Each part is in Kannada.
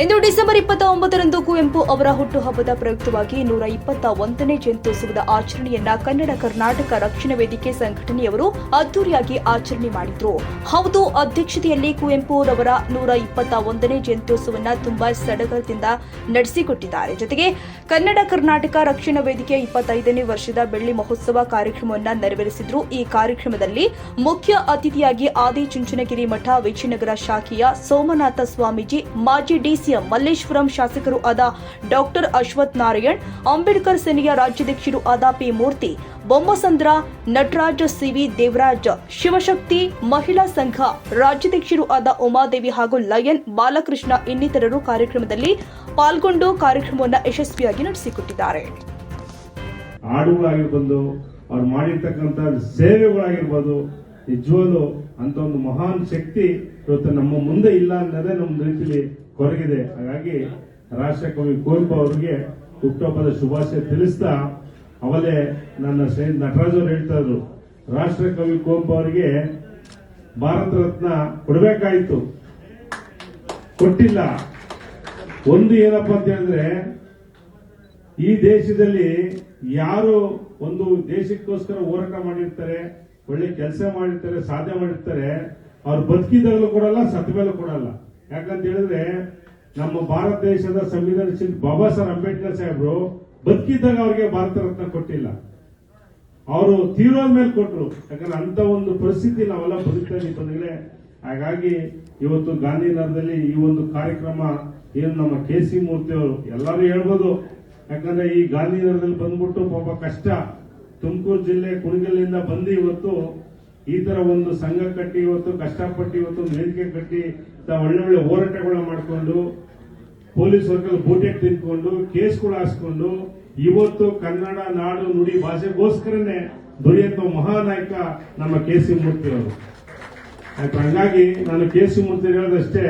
ಇಂದು ಡಿಸೆಂಬರ್ 29ರಂದು ಕುವೆಂಪು ಅವರ ಹುಟ್ಟುಹಬ್ಬದ ಪ್ರಯುಕ್ತವಾಗಿ 121ನೇ ಜಯಂತ್ಯೋತ್ಸವದ ಆಚರಣೆಯನ್ನ ಕನ್ನಡ ಕರ್ನಾಟಕ ರಕ್ಷಣಾ ವೇದಿಕೆ ಸಂಘಟನೆಯವರು ಅದ್ದೂರಿಯಾಗಿ ಆಚರಣೆ ಮಾಡಿದ್ರು. ಹೌದು, ಅಧ್ಯಕ್ಷತೆಯಲ್ಲಿ ಕುವೆಂಪು ಅವರ 121ನೇ ಜಯಂತ್ಯೋತ್ಸವವನ್ನು ತುಂಬಾ ಸಡಗರದಿಂದ ನಡೆಸಿಕೊಟ್ಟಿದ್ದಾರೆ. ಜೊತೆಗೆ ಕನ್ನಡ ಕರ್ನಾಟಕ ರಕ್ಷಣಾ ವೇದಿಕೆ 25ನೇ ವರ್ಷದ ಬೆಳ್ಳಿ ಮಹೋತ್ಸವ ಕಾರ್ಯಕ್ರಮವನ್ನು ನೆರವೇರಿಸಿದ್ರು. ಈ ಕಾರ್ಯಕ್ರಮದಲ್ಲಿ ಮುಖ್ಯ ಅತಿಥಿಯಾಗಿ ಆದಿಚುಂಚನಗಿರಿ ಮಠ ವಿಜಯನಗರ ಶಾಖೆಯ ಸೋಮನಾಥ ಸ್ವಾಮೀಜಿ, ಮಾಜಿ ಡಿಸಿಎಂ ಮಲ್ಲೇಶ್ವರಂ ಶಾಸಕರು ಆದ ಡಾಕ್ಟರ್ ಅಶ್ವಥ್ ನಾರಾಯಣ್, ಅಂಬೇಡ್ಕರ್ ಸೇನೆಯ ರಾಜ್ಯಾಧ್ಯಕ್ಷರು ಆದ ಪಿ ಮೂರ್ತಿ, ಬೊಮ್ಮಸಂದ್ರ ನಟರಾಜ್, ಸಿವಿ ದೇವರಾಜ್, ಶಿವಶಕ್ತಿ ಮಹಿಳಾ ಸಂಘ ರಾಜ್ಯಾಧ್ಯಕ್ಷರು ಆದ ಉಮಾದೇವಿ ಹಾಗೂ ಲಯನ್ ಬಾಲಕೃಷ್ಣ ಇನ್ನಿತರರು ಕಾರ್ಯಕ್ರಮದಲ್ಲಿ ಪಾಲ್ಗೊಂಡು ಕಾರ್ಯಕ್ರಮವನ್ನು ಯಶಸ್ವಿಯಾಗಿ ನಡೆಸಿಕೊಟ್ಟಿದ್ದಾರೆ. ಹಾಡುಗಳಾಗಿರ್ಬೋದು, ಅವ್ರು ಮಾಡಿರ್ತಕ್ಕಂಥ ಸೇವೆಗಳಾಗಿರ್ಬೋದು, ನಿಜವಾಗ್ಲೂ ಅಂತ ಒಂದು ಮಹಾನ್ ಶಕ್ತಿ ಇವತ್ತು ನಮ್ಮ ಮುಂದೆ ಇಲ್ಲ ಅನ್ನೋದೇ ನಮ್ಮ ರೀತಿಯಲ್ಲಿ ಕೊರಗಿದೆ. ಹಾಗಾಗಿ ರಾಷ್ಟ್ರ ಕವಿ ಕುವೆಂಪು ಅವರಿಗೆ ಹುಟ್ಟುಹಬ್ಬದ ಶುಭಾಶಯ ತಿಳಿಸ್ತಾ, ಅವಲೇ ನನ್ನ ಸ್ನೇಹಿತ ನಟರಾಜ್ ಅವರು ಹೇಳ್ತಾ ಇದ್ರು, ರಾಷ್ಟ್ರ ಕವಿ ಕುವೆಂಪು ಅವರಿಗೆ ಭಾರತ ರತ್ನ ಕೊಡಬೇಕಾಯಿತು, ಕೊಟ್ಟಿಲ್ಲ. ಒಂದು ಏನಪ್ಪ ಅಂತ ಹೇಳಿದ್ರೆ, ಈ ದೇಶದಲ್ಲಿ ಯಾರು ಒಂದು ದೇಶಕ್ಕೋಸ್ಕರ ಹೋರಾಟ ಮಾಡಿರ್ತಾರೆ, ಒಳ್ಳೆ ಕೆಲಸ ಮಾಡಿರ್ತಾರೆ, ಸಾಧನೆ ಮಾಡಿರ್ತಾರೆ, ಅವ್ರು ಬದುಕಿದಾಗಲೂ ಕೊಡಲ್ಲ, ಸತ್ತ ಮೇಲೂ ಕೊಡಲ್ಲ. ಯಾಕಂತ ಹೇಳಿದ್ರೆ ನಮ್ಮ ಭಾರತ ದೇಶದ ಸಂವಿಧಾನ ಶಿಲ್ಪಿ ಬಾಬಾ ಸಾಹೇಬ್ ಅಂಬೇಡ್ಕರ್ ಸಾಹೇಬ್ರು ಬದುಕಿದ್ದಾಗ ಅವ್ರಿಗೆ ಭಾರತ ರತ್ನ ಕೊಟ್ಟಿಲ್ಲ, ಅವರು ತೀರೋದ ಮೇಲೆ ಕೊಟ್ಟರು. ಯಾಕಂದ್ರೆ ಅಂತ ಒಂದು ಪರಿಸ್ಥಿತಿ ನಾವೆಲ್ಲ ಬದುಕ್ತಾ ಇದ್ದೀವಿ ಬಂದ್ರೆ. ಹಾಗಾಗಿ ಇವತ್ತು ಗಾಂಧಿನಗರದಲ್ಲಿ ಈ ಒಂದು ಕಾರ್ಯಕ್ರಮ ಏನು ನಮ್ಮ ಕೆ.ಸಿ. ಮೂರ್ತಿ ಅವರು ಎಲ್ಲರೂ ಹೇಳ್ಬೋದು. ಯಾಕಂದ್ರೆ ಈ ಗಾಂಧಿನಗರದಲ್ಲಿ ಬಂದ್ಬಿಟ್ಟು ಪಾಪ ಕಷ್ಟ, ತುಮಕೂರು ಜಿಲ್ಲೆ ಕುಣಿಗಲ್ಲಿಂದ ಬಂದು ಇವತ್ತು ಈ ತರ ಒಂದು ಸಂಘ ಕಟ್ಟಿ ಇವತ್ತು ಕಷ್ಟಪಟ್ಟು ಇವತ್ತು ವೇದಿಕೆ ಕಟ್ಟಿ ಒಳ್ಳೆ ಹೋರಾಟಗಳನ್ನ ಮಾಡಿಕೊಂಡು ಪೊಲೀಸ್ ವರ್ಗಲ್ಲಿ ಬೂಟೆಟ್ ತಿಂದ್ಕೊಂಡು ಕೇಸ್ಗಳು ಹಾಸ್ಕೊಂಡು ಇವತ್ತು ಕನ್ನಡ ನಾಡು ನುಡಿ ಭಾಷೆಗೋಸ್ಕರನೇ ದುಡಿಯಂತ ಮಹಾನಾಯಕ ನಮ್ಮ ಕೆ.ಸಿ. ಮೂರ್ತಿ ಅವರು. ಹಂಗಾಗಿ ನಾನು ಕೆ.ಸಿ. ಮೂರ್ತಿ ಹೇಳೋದಷ್ಟೇ,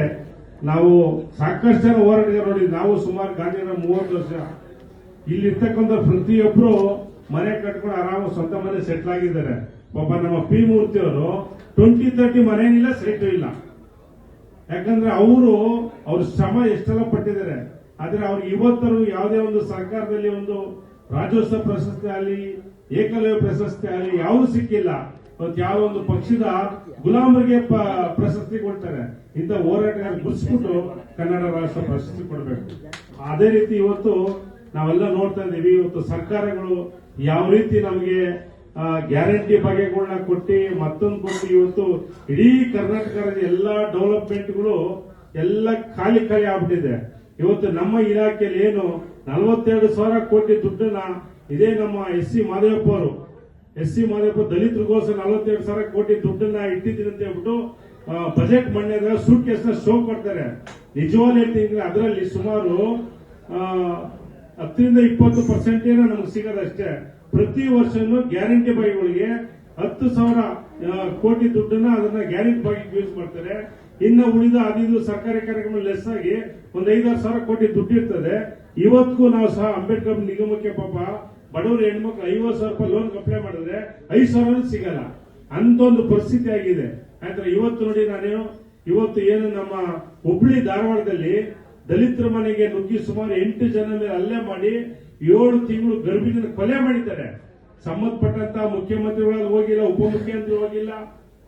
ನಾವು ಸಾಕಷ್ಟು ಜನ ಹೋರಾಟಗಾರ ನೋಡಿ, ನಾವು ಸುಮಾರು ಗಾಂಧಿನಗರ 30 ವರ್ಷ ಇಲ್ಲಿರ್ತಕ್ಕಂಥ ಪ್ರತಿಯೊಬ್ರು ಮನೆ ಕಟ್ಕೊಂಡು ಆರಾಮ ಸ್ವಂತ ಮನೆ ಸೆಟ್ಲ್ ಆಗಿದ್ದಾರೆ. ಪಾಪ ನಮ್ಮ ಪಿ ಮೂರ್ತಿ ಅವರು 20-30 ಮನೇನಿಲ್ಲ, ಸೈಟು ಇಲ್ಲ. ಯಾಕಂದ್ರೆ ಅವ್ರ ಶ್ರಮ ಎಷ್ಟೆಲ್ಲ ಪಟ್ಟಿದ್ದಾರೆ. ಆದ್ರೆ ಅವ್ರಿಗೆ ಇವತ್ತರೂ ಯಾವುದೇ ಒಂದು ಸರ್ಕಾರದಲ್ಲಿ ಒಂದು ರಾಜ್ಯೋತ್ಸವ ಪ್ರಶಸ್ತಿ ಆಗಲಿ, ಏಕಲವ್ಯ ಪ್ರಶಸ್ತಿ ಆಗಲಿ ಯಾವುದು ಸಿಕ್ಕಿಲ್ಲ. ಇವತ್ತು ಯಾವ ಒಂದು ಪಕ್ಷದ ಗುಲಾಮರಿಗೆ ಪ್ರಶಸ್ತಿ ಕೊಡ್ತಾರೆ. ಇಂಥ ಹೋರಾಟಗಾರ ಗುರುಸ್ಬಿಟ್ಟು ಕನ್ನಡ ರಾಷ್ಟ್ರ ಪ್ರಶಸ್ತಿ ಕೊಡಬೇಕು. ಅದೇ ರೀತಿ ಇವತ್ತು ನಾವೆಲ್ಲ ನೋಡ್ತಾ ಇದ್ದೀವಿ. ಇವತ್ತು ಸರ್ಕಾರಗಳು ಯಾವ ರೀತಿ ನಮಗೆ ಗ್ಯಾರಂಟಿ ಬಗೆಗಳನ್ನ ಕೊಟ್ಟು ಮತ್ತೊಂದು ಕೊಟ್ಟು ಇವತ್ತು ಇಡೀ ಕರ್ನಾಟಕ ಎಲ್ಲಾ ಡೆವಲಪ್ಮೆಂಟ್ಗಳು ಎಲ್ಲ ಖಾಲಿ ಆಗ್ಬಿಟ್ಟಿದೆ. ಇವತ್ತು ನಮ್ಮ ಇಲಾಖೆಯಲ್ಲಿ ಏನು 42,000 ಕೋಟಿ ದುಡ್ಡನ್ನ ಇದೇ ನಮ್ಮ ಎಸ್ ಸಿ ಮಾದೇವಪ್ಪ ದಲಿತರಿಗೋಸ್ಕರ 42,000 ಕೋಟಿ ದುಡ್ಡನ್ನ ಇಟ್ಟಿದ್ದೀನಿ ಅಂತ ಹೇಳ್ಬಿಟ್ಟು ಬಜೆಟ್ ಮಂಡ್ಯದಾಗ ಸೂಟ್ ಕೇಸ್ ನ ಶೋ ಕೊಡ್ತಾರೆ. ನಿಜವಾಗ್ಲೂ ಹೇಳ್ತೀನಿ, ಅದರಲ್ಲಿ ಸುಮಾರು 10-20% ನಮ್ಗೆ ಸಿಗೋದಷ್ಟೇ. ಪ್ರತಿ ವರ್ಷನೂ ಗ್ಯಾರಂಟಿ ಬಾಯಿಗಳಿಗೆ 10,000 ಕೋಟಿ ದುಡ್ಡನ್ನ ಅದನ್ನ ಗ್ಯಾರಂಟಿ ಬಾಯಿಗೆ ಯೂಸ್ ಮಾಡ್ತಾರೆ. ಇನ್ನು ಉಳಿದ ಅದಿದು ಸರ್ಕಾರಿ ಕಾರ್ಯಕ್ರಮ ಲೆಸ್ ಆಗಿ ಒಂದು 5,000 ಕೋಟಿ ದುಡ್ಡು ಇರ್ತದೆ. ಇವತ್ತಿಗೂ ನಾವು ಸಹ ಅಂಬೇಡ್ಕರ್ ನಿಗಮಕ್ಕೆ ಪಾಪ ಬಡವರು ಹೆಣ್ಮಕ್ಳು 50,000 ರೂಪಾಯಿ ಲೋನ್ ಅಪ್ಲೈ ಮಾಡಿದ್ರೆ 5,000 ಸಿಗಲ್ಲ. ಅಂತ ಒಂದು ಪರಿಸ್ಥಿತಿ ಆಗಿದೆ. ಆಯ್ತಾ, ಇವತ್ತು ನೋಡಿ, ಇವತ್ತು ಏನು ನಮ್ಮ ಹುಬ್ಳಿ ಧಾರವಾಡದಲ್ಲಿ ದಲಿತರ ಮನೆಗೆ ನುಗ್ಗಿ ಸುಮಾರು 8 ಜನ ಮೇಲೆ ಹಲ್ಲೆ ಮಾಡಿ 7 ತಿಂಗಳು ಗರ್ಭಿಣಿಯನ್ನು ಕೊಲೆ ಮಾಡಿದ್ದಾರೆ. ಸಂಬಂಧಪಟ್ಟಂತ ಮುಖ್ಯಮಂತ್ರಿಗಳು ಹೋಗಿಲ್ಲ, ಉಪಮುಖ್ಯಮಂತ್ರಿ ಹೋಗಿಲ್ಲ,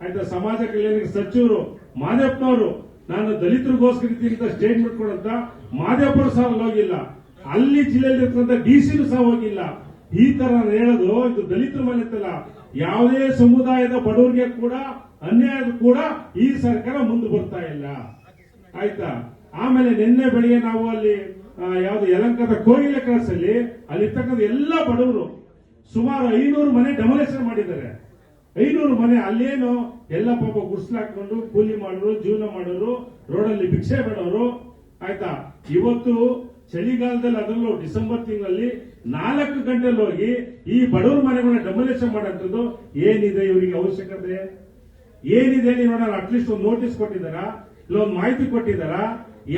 ಆಯ್ತಾ, ಸಮಾಜ ಕಲ್ಯಾಣ ಸಚಿವರು ಮಾದೇಪ್ಪನವರು ನಾನು ದಲಿತರಿಗೋಸ್ಕರ ಅಂತ ಸ್ಟೇಟ್ಮೆಂಟ್ ಕೊಡಂತ ಮಾದೇಪ್ಪರು ಸಹ ಹೋಗಿಲ್ಲ, ಅಲ್ಲಿ ಜಿಲ್ಲೆಯಲ್ಲಿ ಇರ್ತಕ್ಕಂಥ ಡಿಸಿನೂ ಸಹ ಹೋಗಿಲ್ಲ. ಈ ತರ ಹೇಳೋದು ಇದು ದಲಿತರ ಮನೆ ಅಂತಲ್ಲ, ಯಾವುದೇ ಸಮುದಾಯದ ಬಡವರಿಗೆ ಕೂಡ ಅನ್ಯಾಯ ಕೂಡ ಈ ಸರ್ಕಾರ ಮುಂದೆ ಬರ್ತಾ ಇಲ್ಲ. ಆಯ್ತಾ, ಆಮೇಲೆ ನಿನ್ನೆ ಬೆಳಿಗ್ಗೆ ನಾವು ಅಲ್ಲಿ ಯಾವ್ದು ಯಲಂಕದ ಕೋಗಿಲೆ ಕ್ರಾಸಲ್ಲಿ ಅಲ್ಲಿರ್ತಕ್ಕಂಥ ಎಲ್ಲ ಬಡವರು ಸುಮಾರು 500 ಮನೆ ಡೆಮೊಲೇಷನ್ ಮಾಡಿದ್ದಾರೆ. 500 ಮನೆ ಅಲ್ಲೇನು ಎಲ್ಲ ಪಾಪ ಗುಡ್ಸ್ಲಾಕೊಂಡು ಕೂಲಿ ಮಾಡೋರು, ಜೀವನ ಮಾಡೋರು, ರೋಡಲ್ಲಿ ಭಿಕ್ಷೆ ಬೇಡವರು. ಆಯ್ತಾ, ಇವತ್ತು ಚಳಿಗಾಲದಲ್ಲಿ ಅದರಲ್ಲೂ ಡಿಸೆಂಬರ್ ತಿಂಗಳಲ್ಲಿ 4 ಗಂಟೆಯಲ್ಲಿ ಹೋಗಿ ಈ ಬಡವರ ಮನೆಗಳನ್ನ ಡೆಮೊಲೇಷನ್ ಮಾಡೋಂಥದ್ದು ಏನಿದೆ? ಇವರಿಗೆ ಅವಶ್ಯಕತೆ ಏನಿದೆ? ನೀವು ನೋಡೋಣ, ಅಟ್ಲೀಸ್ಟ್ ಒಂದು ನೋಟಿಸ್ ಕೊಟ್ಟಿದ್ದಾರಾ, ಇಲ್ಲ ಒಂದು ಮಾಹಿತಿ ಕೊಟ್ಟಿದ್ದಾರಾ?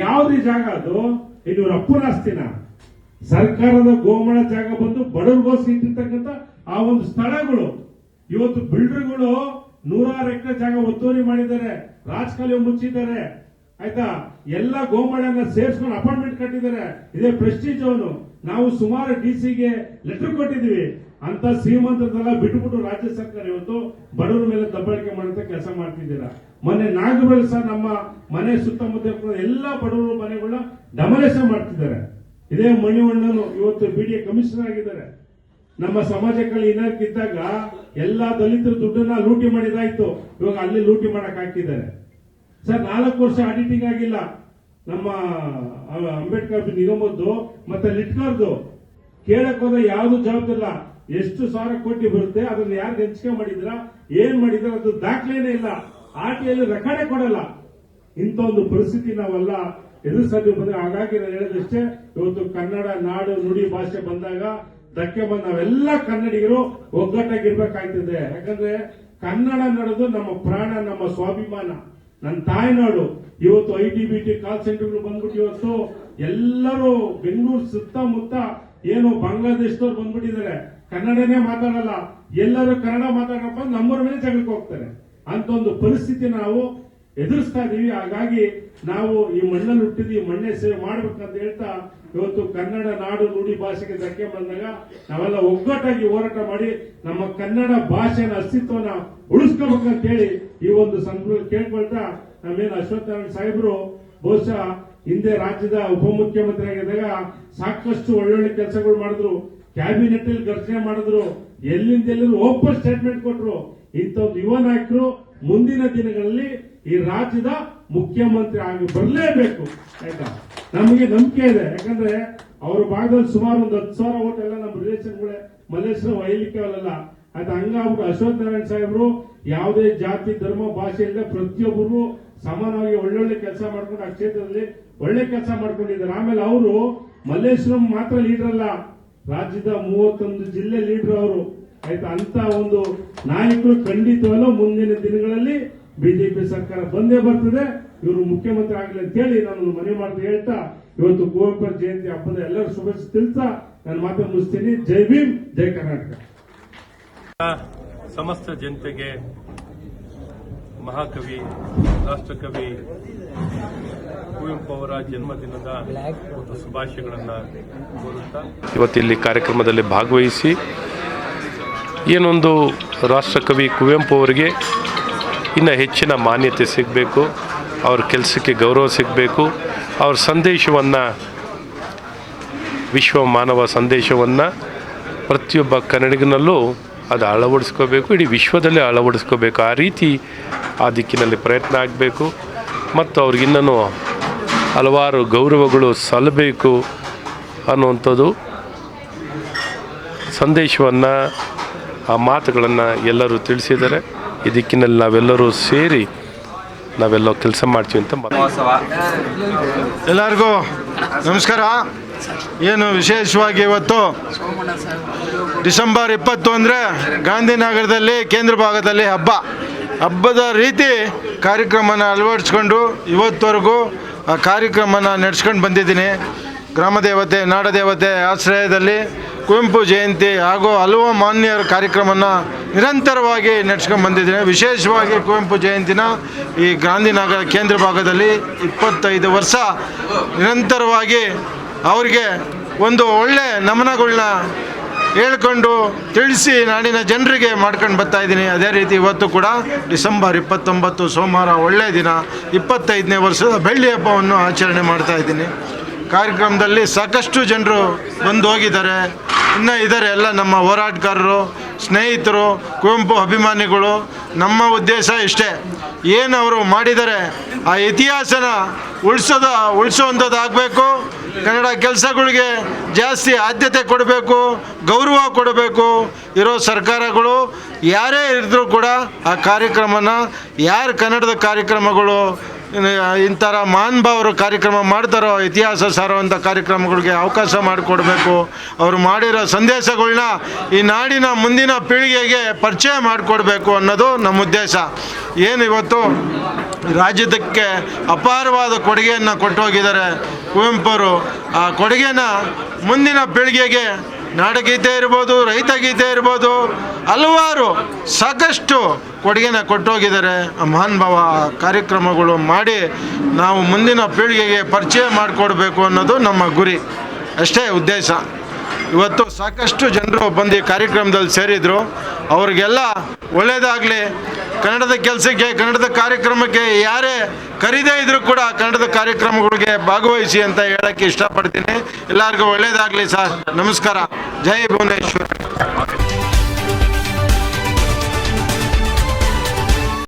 ಯಾವ್ದು ಜಾಗ ಅದು? ಇದು ಅಪ್ಪನ ಆಸ್ತಿನ? ಸರ್ಕಾರದ ಗೋಮಾಳ ಜಾಗ ಬಂದು ಬಡವರಿಗೋಸ್ಕರ ಇಟ್ಟಿರ್ತಕ್ಕಂಥ ಆ ಒಂದು ಸ್ಥಳಗಳು. ಇವತ್ತು ಬಿಲ್ಡರ್ಗಳು 100 ಎಕರೆ ಜಾಗ ಒತ್ತುವರಿ ಮಾಡಿದ್ದಾರೆ, ರಾಜಕಾಲುವೆ ಮುಚ್ಚಿದ್ದಾರೆ. ಆಯ್ತಾ. ಎಲ್ಲ ಗೋಮಾಳನ್ನ ಸೇರಿಸ್ಕೊಂಡು ಅಪಾಯಿಂಟ್ಮೆಂಟ್ ಕಟ್ಟಿದ್ದಾರೆ. ಇದೇ ಪ್ರೆಸ್ಟೀಜ್ ಅವನು. ನಾವು ಸುಮಾರು ಡಿಸಿಗೆ ಲೆಟರ್ ಕೊಟ್ಟಿದ್ದೀವಿ. ಅಂತ ಶ್ರೀಮಂತರದೆಲ್ಲ ಬಿಟ್ಟುಬಿಟ್ಟು ರಾಜ್ಯ ಸರ್ಕಾರ ಇವತ್ತು ಬಡವರ ಮೇಲೆ ದಬ್ಬಾಳಿಕೆ ಮಾಡುವಂತ ಕೆಲಸ ಮಾಡ್ತಿದ್ದೀರಾ. ಮೊನ್ನೆ ನಾಗಬೆಲ್ ಸಹ ನಮ್ಮ ಮನೆ ಸುತ್ತಮುತ್ತ ಎಲ್ಲ ಬಡವರು ಮನೆಗಳನ್ನ ಡಮಲೇಷನ್ ಮಾಡ್ತಿದ್ದಾರೆ. ಇದೇ ಮಣಿವಣ್ಣನು ಇವತ್ತು ಬಿಡಿಎ ಕಮಿಷನರ್ ಆಗಿದ್ದಾರೆ. ನಮ್ಮ ಸಮಾಜಕ್ಕೆ ಇನಾಕಿದ್ದಾಗ ಎಲ್ಲಾ ದಲಿತರ ದುಡ್ಡನ್ನ ಲೂಟಿ ಮಾಡಿದಾಯ್ತು. ಇವಾಗ ಅಲ್ಲಿ ಲೂಟಿ ಮಾಡಕ್ ಹಾಕಿದ್ದಾರೆ ಸರ್. 4 ವರ್ಷ ಆಡಿಟಿಂಗ್ ಆಗಿಲ್ಲ. ನಮ್ಮ ಅಂಬೇಡ್ಕರ್ ನಿಗಮದ್ದು ಮತ್ತೆ ಲಿಟ್ಕರ್ದು ಕೇಳಕ್ ಹೋದ್ರೆ ಯಾವ್ದು ಜವಾಬ್ದಾರಿಲ್ಲ. ಎಷ್ಟು ಸಾವಿರ ಕೋಟಿ ಬರುತ್ತೆ, ಅದನ್ನ ಯಾರು ಹಂಚಿಕೆ ಮಾಡಿದ್ರ, ಏನ್ ಮಾಡಿದ್ರ, ಅದು ದಾಖಲೆನೇ ಇಲ್ಲ. ಆರ್ಟಿಯಲ್ಲಿ ರೆಕಾರ್ಡೇ ಕೊಡಲ್ಲ. ಇಂಥ ಒಂದು ಪರಿಸ್ಥಿತಿ ನಾವೆಲ್ಲ ಎದುರಿಸಬೇಕು ಬಂದ್ರೆ, ಹಾಗಾಗಿ ನಾನು ಹೇಳೋದಷ್ಟೇ, ಇವತ್ತು ಕನ್ನಡ ನಾಡು ನುಡಿ ಭಾಷೆ ಬಂದಾಗ ಧಕ್ಕೆ ಬಂದ ನಾವೆಲ್ಲ ಕನ್ನಡಿಗರು ಒಗ್ಗಟ್ಟಾಗಿರ್ಬೇಕಾಗ್ತದೆ. ಯಾಕಂದ್ರೆ ಕನ್ನಡ ನಡೆದು ನಮ್ಮ ಪ್ರಾಣ, ನಮ್ಮ ಸ್ವಾಭಿಮಾನ, ನನ್ನ ತಾಯ್ನಾಡು. ಇವತ್ತು ITBT ಕಾಲ್ ಸೆಂಟರ್ಗಳು ಬಂದ್ಬಿಟ್ಟು ಇವತ್ತು ಎಲ್ಲರೂ ಬೆಂಗಳೂರು ಸುತ್ತಮುತ್ತ ಏನು ಬಾಂಗ್ಲಾದೇಶದವ್ರು ಬಂದ್ಬಿಟ್ಟಿದ್ದಾರೆ. ಕನ್ನಡನೇ ಮಾತಾಡಲ್ಲ. ಎಲ್ಲರೂ ಕನ್ನಡ ಮಾತಾಡಪ್ಪ ನಮ್ಮವ್ರ ಮೇಲೆ ಜಗಳಕ್ಕೆ ಹೋಗ್ತಾರೆ. ಅಂತ ಒಂದು ಪರಿಸ್ಥಿತಿ ನಾವು ಎದುರಿಸ್ತಾ ಇದೀವಿ. ಹಾಗಾಗಿ ನಾವು ಈ ಮಣ್ಣಲ್ಲಿ ಹುಟ್ಟಿದ್ವಿ, ಮಣ್ಣೆ ಸೇವೆ ಮಾಡ್ಬೇಕಂತ ಹೇಳ್ತಾ ಇವತ್ತು ಕನ್ನಡ ನಾಡು ನುಡಿ ಭಾಷೆಗೆ ಧಕ್ಕೆ ಬಂದಾಗ ನಾವೆಲ್ಲ ಒಗ್ಗಟ್ಟಾಗಿ ಹೋರಾಟ ಮಾಡಿ ನಮ್ಮ ಕನ್ನಡ ಭಾಷೆನ ಅಸ್ತಿತ್ವನ ಉಳಿಸ್ಕೋಬೇಕಂತ ಹೇಳಿ ಈ ಒಂದು ಸಂದರ್ಭ ಕೇಳ್ಕೊಳ್ತಾ, ನಮ್ಮೇನು ಅಶ್ವತ್ಥನಾರಾಯಣ ಸಾಹೇಬರು ಬಹುಶಃ ಹಿಂದೆ ರಾಜ್ಯದ ಉಪಮುಖ್ಯಮಂತ್ರಿ ಆಗಿದ್ದಾಗ ಸಾಕಷ್ಟು ಒಳ್ಳೊಳ್ಳೆ ಕೆಲಸಗಳು ಮಾಡಿದ್ರು. ಕ್ಯಾಬಿನೆಟ್ ಅಲ್ಲಿ ಘರ್ಷಣೆ ಮಾಡಿದ್ರು. ಎಲ್ಲೆಲ್ಲರೂ ಓಪನ್ ಸ್ಟೇಟ್ಮೆಂಟ್ ಕೊಟ್ರು. ಇಂಥ ಒಂದು ಯುವ ನಾಯಕರು ಮುಂದಿನ ದಿನಗಳಲ್ಲಿ ಈ ರಾಜ್ಯದ ಮುಖ್ಯಮಂತ್ರಿ ಆಗಿ ಬರಲೇಬೇಕು. ಆಯ್ತಾ, ನಮಗೆ ನಂಬಿಕೆ ಇದೆ. ಯಾಕಂದ್ರೆ ಅವ್ರ ಭಾಗದಲ್ಲಿ ಸುಮಾರು ಒಂದು 10,000 ಓಟ್ ಎಲ್ಲ ನಮ್ಮ ರಿಲೇಷನ್ಗಳೇ, ಮಲ್ಲೇಶ್ವರ ವೈಲಿಕೆ ಅಲ್ಲ. ಆಯ್ತಾ, ಹಂಗಾಗ್ಬಿಟ್ಟು ಅಶ್ವತ್ಥನಾರಾಯಣ ಸಾಹೇಬರು ಯಾವುದೇ ಜಾತಿ ಧರ್ಮ ಭಾಷೆ ಇಲ್ಲದೆ ಪ್ರತಿಯೊಬ್ಬರು ಸಮಾನವಾಗಿ ಒಳ್ಳೊಳ್ಳೆ ಕೆಲಸ ಮಾಡ್ಕೊಂಡು ಆ ಕ್ಷೇತ್ರದಲ್ಲಿ ಒಳ್ಳೆ ಕೆಲಸ ಮಾಡ್ಕೊಂಡಿದ್ದಾರೆ. ಆಮೇಲೆ ಅವರು ಮಲ್ಲೇಶ್ವರಂ ಮಾತ್ರ ಲೀಡರ್ ಅಲ್ಲ, ರಾಜ್ಯದ 31 ಜಿಲ್ಲೆ ಲೀಡರ್ ಅವರು. ಆಯ್ತಾ, ಅಂತ ಒಂದು ನಾಯಕರು ಖಂಡಿತವಲ್ಲ ಮುಂದಿನ ದಿನಗಳಲ್ಲಿ ಬಿಜೆಪಿ ಸರ್ಕಾರ ಬಂದೇ ಬರ್ತದೆ. ಇವರು ಮುಖ್ಯಮಂತ್ರಿ ಆಗಲಿ ಅಂತ ಹೇಳಿ ನಾನು ಮನವಿ ಮಾಡ್ತಾ ಹೇಳ್ತಾ, ಇವತ್ತು ಕುವೆಂಪು ಜಯಂತಿ ಹಬ್ಬದ ಎಲ್ಲರೂ ಶುಭಾಶಯ ತಿಳಿಸ್ತಾ ನಾನು ಮಾತನ್ನು ಮುಗಿಸ್ತೀನಿ. ಜೈ ಭೀಮ್, ಜೈ ಕರ್ನಾಟಕ. ಸಮಸ್ತ ಜನತೆಗೆ ಮಹಾಕವಿ, ರಾಷ್ಟ್ರಕವಿ ಕುವೆಂಪು ಅವರ ಜನ್ಮದಿನದ ಶುಭಾಶಯಗಳನ್ನು ಕೋರುತ್ತಾ ಇವತ್ತಿಲ್ಲಿ ಕಾರ್ಯಕ್ರಮದಲ್ಲಿ ಭಾಗವಹಿಸಿ ಏನೊಂದು ರಾಷ್ಟ್ರಕವಿ ಕುವೆಂಪು ಅವರಿಗೆ ಇನ್ನು ಹೆಚ್ಚಿನ ಮಾನ್ಯತೆ ಸಿಗಬೇಕು, ಅವ್ರ ಕೆಲಸಕ್ಕೆ ಗೌರವ ಸಿಗಬೇಕು, ಅವ್ರ ಸಂದೇಶವನ್ನು, ವಿಶ್ವ ಮಾನವ ಸಂದೇಶವನ್ನು ಪ್ರತಿಯೊಬ್ಬ ಕನ್ನಡಿಗನಲ್ಲೂ ಅದು ಅಳವಡಿಸ್ಕೋಬೇಕು, ಇಡೀ ವಿಶ್ವದಲ್ಲೇ ಅಳವಡಿಸ್ಕೋಬೇಕು. ಆ ರೀತಿ ಆ ದಿಕ್ಕಿನಲ್ಲಿ ಪ್ರಯತ್ನ ಆಗಬೇಕು ಮತ್ತು ಅವ್ರಿಗಿನ್ನೂ ಹಲವಾರು ಗೌರವಗಳು ಸಲ್ಲಬೇಕು ಅನ್ನುವಂಥದ್ದು ಸಂದೇಶವನ್ನು, ಆ ಮಾತುಗಳನ್ನು ಎಲ್ಲರೂ ತಿಳಿಸಿದ್ದಾರೆ. ಈ ದಿಕ್ಕಿನಲ್ಲಿ ನಾವೆಲ್ಲರೂ ಸೇರಿ ನಾವೆಲ್ಲ ಕೆಲಸ ಮಾಡ್ತೀವಿ ಅಂತ ಎಲ್ಲರಿಗೂ ನಮಸ್ಕಾರ. ಏನು ವಿಶೇಷವಾಗಿ ಇವತ್ತು ಡಿಸೆಂಬರ್ 20 ಅಂದರೆ ಗಾಂಧಿನಗರದಲ್ಲಿ ಕೇಂದ್ರ ಭಾಗದಲ್ಲಿ ಹಬ್ಬದ ರೀತಿ ಕಾರ್ಯಕ್ರಮನ ಅಳವಡಿಸ್ಕೊಂಡು ಇವತ್ತವರೆಗೂ ಆ ಕಾರ್ಯಕ್ರಮನ ನಡೆಸ್ಕೊಂಡು ಬಂದಿದ್ದೀನಿ. ಗ್ರಾಮದೇವತೆ ನಾಡದೇವತೆ ಆಶ್ರಯದಲ್ಲಿ ಕುವೆಂಪು ಜಯಂತಿ ಹಾಗೂ ಹಲವು ಮಾನ್ಯರ ಕಾರ್ಯಕ್ರಮನ ನಿರಂತರವಾಗಿ ನಡೆಸ್ಕೊಂಡು ಬಂದಿದ್ದೀನಿ. ವಿಶೇಷವಾಗಿ ಕುವೆಂಪು ಜಯಂತಿನ ಈ ಗಾಂಧಿನಗರ ಕೇಂದ್ರ ಭಾಗದಲ್ಲಿ 25 ವರ್ಷ ನಿರಂತರವಾಗಿ ಅವರಿಗೆ ಒಂದು ಒಳ್ಳೆ ನಮನಗಳನ್ನ ಹೇಳ್ಕೊಂಡು ತಿಳಿಸಿ ನಾಡಿನ ಜನರಿಗೆ ಮಾಡ್ಕೊಂಡು ಬರ್ತಾಯಿದ್ದೀನಿ. ಅದೇ ರೀತಿ ಇವತ್ತು ಕೂಡ ಡಿಸೆಂಬರ್ 29 ಸೋಮವಾರ ಒಳ್ಳೆಯ ದಿನ, 25ನೇ ವರ್ಷದ ಬೆಳ್ಳಿ ಹಬ್ಬವನ್ನು ಆಚರಣೆ ಮಾಡ್ತಾಯಿದ್ದೀನಿ. ಕಾರ್ಯಕ್ರಮದಲ್ಲಿ ಸಾಕಷ್ಟು ಜನರು ಬಂದು ಹೋಗಿದ್ದಾರೆ, ಇನ್ನೂ ಇದ್ದಾರೆ. ಎಲ್ಲ ನಮ್ಮ ಹೋರಾಟಗಾರರು, ಸ್ನೇಹಿತರು, ಕುವೆಂಪು ಅಭಿಮಾನಿಗಳು. ನಮ್ಮ ಉದ್ದೇಶ ಇಷ್ಟೇ, ಏನು ಅವರು ಮಾಡಿದ್ದಾರೆ ಆ ಇತಿಹಾಸನ ಉಳಿಸುವಂಥದ್ದಾಗಬೇಕು. ಕನ್ನಡ ಕೆಲಸಗಳಿಗೆ ಜಾಸ್ತಿ ಆದ್ಯತೆ ಕೊಡಬೇಕು, ಗೌರವ ಕೊಡಬೇಕು. ಇರೋ ಸರ್ಕಾರಗಳು ಯಾರೇ ಇದ್ದರೂ ಕೂಡ ಆ ಕಾರ್ಯಕ್ರಮನ, ಯಾರು ಕನ್ನಡದ ಕಾರ್ಯಕ್ರಮಗಳು ಇಂಥರ ಮಹಾನುಭಾವರು ಕಾರ್ಯಕ್ರಮ ಮಾಡ್ತಾರೋ, ಇತಿಹಾಸ ಸಾರುವಂಥ ಕಾರ್ಯಕ್ರಮಗಳಿಗೆ ಅವಕಾಶ ಮಾಡಿಕೊಡ್ಬೇಕು. ಅವರು ಮಾಡಿರೋ ಸಂದೇಶಗಳನ್ನ ಈ ನಾಡಿನ ಮುಂದಿನ ಪೀಳಿಗೆಗೆ ಪರಿಚಯ ಮಾಡಿಕೊಡ್ಬೇಕು ಅನ್ನೋದು ನಮ್ಮ ಉದ್ದೇಶ. ಏನು ಇವತ್ತು ರಾಜ್ಯಕ್ಕೆ ಅಪಾರವಾದ ಕೊಡುಗೆಯನ್ನು ಕೊಟ್ಟು ಹೋಗಿದ್ದಾರೆ ಕುವೆಂಪು ಅವರು. ಆ ಕೊಡುಗೆನ ಮುಂದಿನ ಪೀಳಿಗೆಗೆ ನಾಡಗೀತೆ ಇರ್ಬೋದು, ರೈತಗೀತೆ ಇರ್ಬೋದು, ಹಲವಾರು ಸಾಕಷ್ಟು ಕೊಡುಗೆನ ಕೊಟ್ಟೋಗಿದ್ದಾರೆ ಆ ಮಹಾನುಭಾವ. ಕಾರ್ಯಕ್ರಮಗಳು ಮಾಡಿ ನಾವು ಮುಂದಿನ ಪೀಳಿಗೆಗೆ ಪರಿಚಯ ಮಾಡಿಕೊಡ್ಬೇಕು ಅನ್ನೋದು ನಮ್ಮ ಗುರಿ, ಅಷ್ಟೇ ಉದ್ದೇಶ. ಇವತ್ತು ಸಾಕಷ್ಟು ಜನರು ಬಂದು ಈ ಕಾರ್ಯಕ್ರಮದಲ್ಲಿ ಸೇರಿದರು. ಅವ್ರಿಗೆಲ್ಲ ಒಳ್ಳೆಯದಾಗಲಿ. ಕನ್ನಡದ ಕೆಲಸಕ್ಕೆ, ಕನ್ನಡದ ಕಾರ್ಯಕ್ರಮಕ್ಕೆ ಯಾರೇ ಕರೀದೇ ಇದ್ರೂ ಕೂಡ ಕನ್ನಡದ ಕಾರ್ಯಕ್ರಮಗಳಿಗೆ ಭಾಗವಹಿಸಿ ಅಂತ ಹೇಳೋಕ್ಕೆ ಇಷ್ಟಪಡ್ತೀನಿ. ಎಲ್ಲರಿಗೂ ಒಳ್ಳೆಯದಾಗಲಿ ಸರ್. ನಮಸ್ಕಾರ. ಜೈ ಭುವನೇಶ್ವರ್.